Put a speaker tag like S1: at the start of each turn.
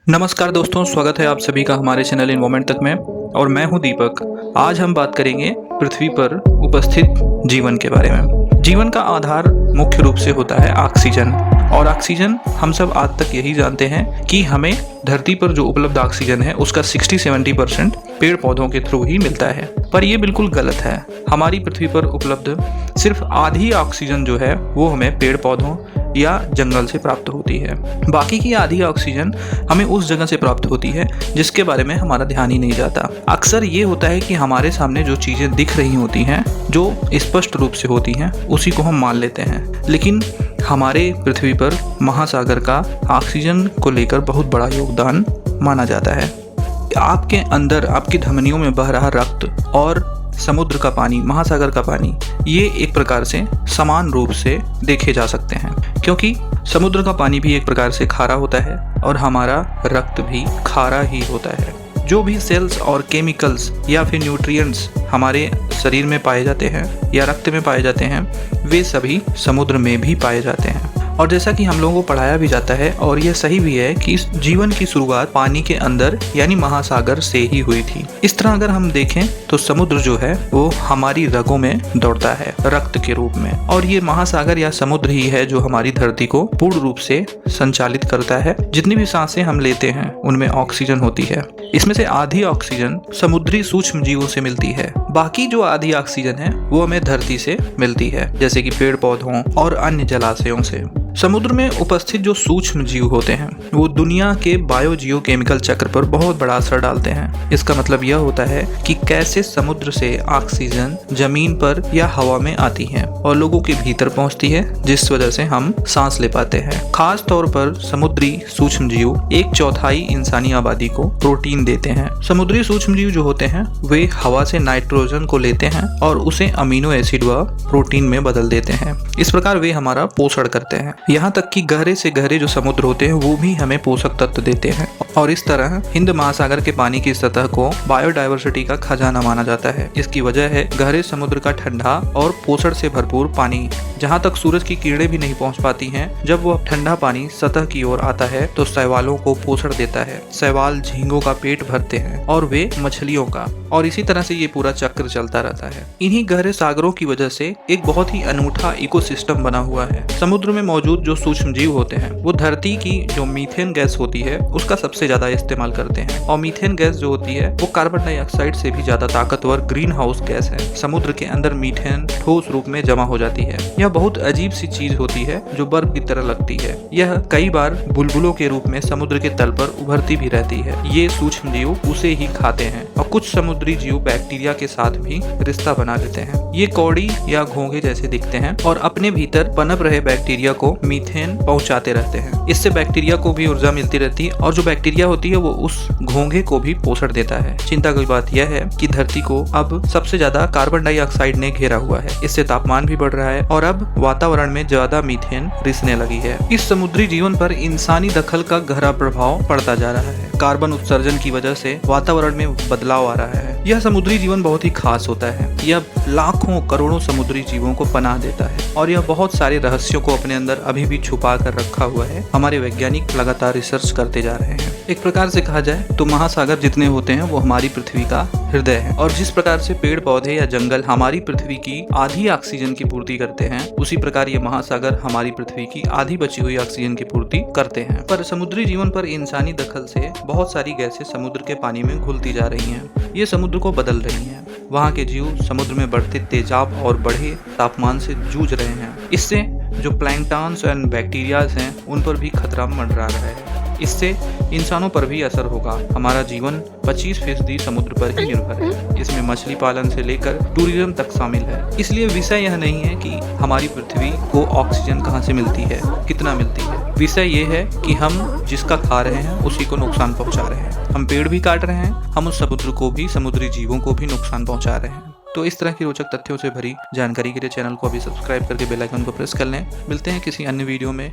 S1: नमस्कार दोस्तों, स्वागत है आप सभी का हमारे चैनल इन्वॉल्वमेंट तक में। और मैं हूं दीपक। आज हम बात करेंगे पृथ्वी पर उपस्थित जीवन के बारे में। जीवन का आधार मुख्य रूप से होता है ऑक्सीजन, और ऑक्सीजन हम सब आज तक यही जानते हैं कि हमें धरती पर जो उपलब्ध ऑक्सीजन है उसका 60-70% पेड़ पौधों के थ्रू ही मिलता है। पर यह बिल्कुल गलत है। हमारी पृथ्वी पर उपलब्ध सिर्फ आधी ऑक्सीजन जो है वो हमें पेड़ पौधों या जंगल से प्राप्त होती है। बाकी की आधी ऑक्सीजन हमें उस जगह से प्राप्त होती है जिसके बारे में हमारा ध्यान ही नहीं जाता। अक्सर ये होता है कि हमारे सामने जो चीज़ें दिख रही होती हैं, जो स्पष्ट रूप से होती हैं, उसी को हम मान लेते हैं। लेकिन हमारे पृथ्वी पर महासागर का ऑक्सीजन को लेकर बहुत बड़ा योगदान माना जाता है। आपके अंदर, आपकी धमनियों में बह रहा रक्त और समुद्र का पानी, महासागर का पानी, ये एक प्रकार से समान रूप से देखे जा सकते हैं, क्योंकि समुद्र का पानी भी एक प्रकार से खारा होता है और हमारा रक्त भी खारा ही होता है। जो भी सेल्स और केमिकल्स या फिर न्यूट्रिएंट्स हमारे शरीर में पाए जाते हैं या रक्त में पाए जाते हैं, वे सभी समुद्र में भी पाए जाते हैं। और जैसा कि हम लोगों को पढ़ाया भी जाता है, और यह सही भी है, कि जीवन की शुरुआत पानी के अंदर यानी महासागर से ही हुई थी। इस तरह अगर हम देखें तो समुद्र जो है वो हमारी रगों में दौड़ता है रक्त के रूप में, और ये महासागर या समुद्र ही है जो हमारी धरती को पूर्ण रूप से संचालित करता है। जितनी भी सांसें हम लेते हैं उनमें ऑक्सीजन होती है। इसमें से आधी ऑक्सीजन समुद्री सूक्ष्म जीवों से मिलती है। बाकी जो आधी ऑक्सीजन है वो हमें धरती से मिलती है, जैसे कि पेड़ पौधों और अन्य जलाशयों से। समुद्र में उपस्थित जो सूक्ष्म जीव होते हैं वो दुनिया के बायोजियो केमिकल चक्र पर बहुत बड़ा असर डालते हैं। इसका मतलब यह होता है कि कैसे समुद्र से ऑक्सीजन जमीन पर या हवा में आती है और लोगों के भीतर पहुंचती है, जिस वजह से हम सांस ले पाते हैं। खास तौर पर समुद्री सूक्ष्म जीव 1/4 इंसानी आबादी को प्रोटीन देते हैं। समुद्री सूक्ष्म जीव जो होते हैं वे हवा से नाइट्रोजन को लेते हैं और उसे अमीनो एसिड व प्रोटीन में बदल देते हैं। इस प्रकार वे हमारा पोषण करते हैं। यहाँ तक कि गहरे से गहरे जो समुद्र होते हैं वो भी हमें पोषक तत्व देते हैं। और इस तरह हिंद महासागर के पानी की सतह को बायोडायवर्सिटी का खजाना माना जाता है। इसकी वजह है गहरे समुद्र का ठंडा और पोषण से भरपूर पानी। जहाँ तक सूरज की किरणें भी नहीं पहुँच पाती हैं, जब वह ठंडा पानी सतह की ओर आता है तो शैवालों को पोषण देता है। शैवाल झींगों का पेट भरते हैं और वे मछलियों का, और इसी तरह से ये पूरा चक्र चलता रहता है। इन्हीं गहरे सागरों की वजह से एक बहुत ही अनूठा इकोसिस्टम बना हुआ है। समुद्र में मौजूद जो सूक्ष्म जीव होते हैं वो धरती की जो मीथेन गैस होती है उसका सबसे ज्यादा इस्तेमाल करते हैं। और मीथेन गैस जो होती है वो कार्बन डाइऑक्साइड से भी ज्यादा ताकतवर ग्रीन हाउस गैस है। समुद्र के अंदर मीथेन ठोस रूप में जमा हो जाती है। यह बहुत अजीब सी चीज होती है जो बर्फ की तरह लगती है। यह कई बार बुलबुलों के रूप में समुद्र के तल पर उभरती भी रहती है। ये सूक्ष्म जीव उसे ही खाते हैं, और कुछ समुद्री जीव बैक्टीरिया के साथ भी रिश्ता बना लेते हैं। ये कौड़ी या घोंघे जैसे दिखते हैं और अपने भीतर पनप रहे बैक्टीरिया को मीथेन पहुंचाते रहते हैं। इससे बैक्टीरिया को भी ऊर्जा मिलती रहती है, और जो बैक्टीरिया होती है वो उस घोंघे को भी पोषण देता है। चिंता की बात यह है कि धरती को अब सबसे ज्यादा कार्बन डाइऑक्साइड ने घेरा हुआ है। इससे तापमान भी बढ़ रहा है और अब वातावरण में ज्यादा मीथेन रिसने लगी है। इस समुद्री जीवन पर इंसानी दखल का गहरा प्रभाव पड़ता जा रहा है। कार्बन उत्सर्जन की वजह से वातावरण में बदलाव आ रहा है। यह समुद्री जीवन बहुत ही खास होता है। यह लाखों करोड़ों समुद्री जीवों को पनाह देता है, और यह बहुत सारे रहस्यों को अपने अंदर अभी भी छुपा कर रखा हुआ है। हमारे वैज्ञानिक लगातार रिसर्च करते जा रहे हैं। एक प्रकार से कहा जाए तो महासागर जितने होते हैं वो हमारी पृथ्वी का हृदय है, और जिस प्रकार से पेड़ पौधे या जंगल हमारी पृथ्वी की आधी ऑक्सीजन की पूर्ति करते हैं, उसी प्रकार ये महासागर हमारी पृथ्वी की आधी बची हुई ऑक्सीजन की पूर्ति करते हैं। पर समुद्री जीवन पर इंसानी दखल से बहुत सारी गैसें समुद्र के पानी में घुलती जा रही हैं। ये समुद्र को बदल रही हैं। वहाँ के जीव समुद्र में बढ़ते तेजाब और बढ़े तापमान से जूझ रहे हैं। इससे जो प्लैंक्टन्स एंड बैक्टीरियाज हैं उन पर भी खतरा मंडरा रहा है। इससे इंसानों पर भी असर होगा। हमारा जीवन 25% समुद्र पर ही निर्भर है। इसमें मछली पालन से लेकर टूरिज्म तक शामिल है। इसलिए विषय यह नहीं है कि हमारी पृथ्वी को ऑक्सीजन कहाँ से मिलती है, कितना मिलती है। विषय ये है कि हम जिसका खा रहे हैं उसी को नुकसान पहुँचा रहे हैं। हम पेड़ भी काट रहे हैं, हम उस समुद्र को भी, समुद्री जीवों को भी नुकसान पहुँचा रहे हैं। तो इस तरह की रोचक तथ्यों से भरी जानकारी के लिए चैनल को अभी सब्सक्राइब करके बेल आइकन को प्रेस कर लें। मिलते हैं किसी अन्य वीडियो में।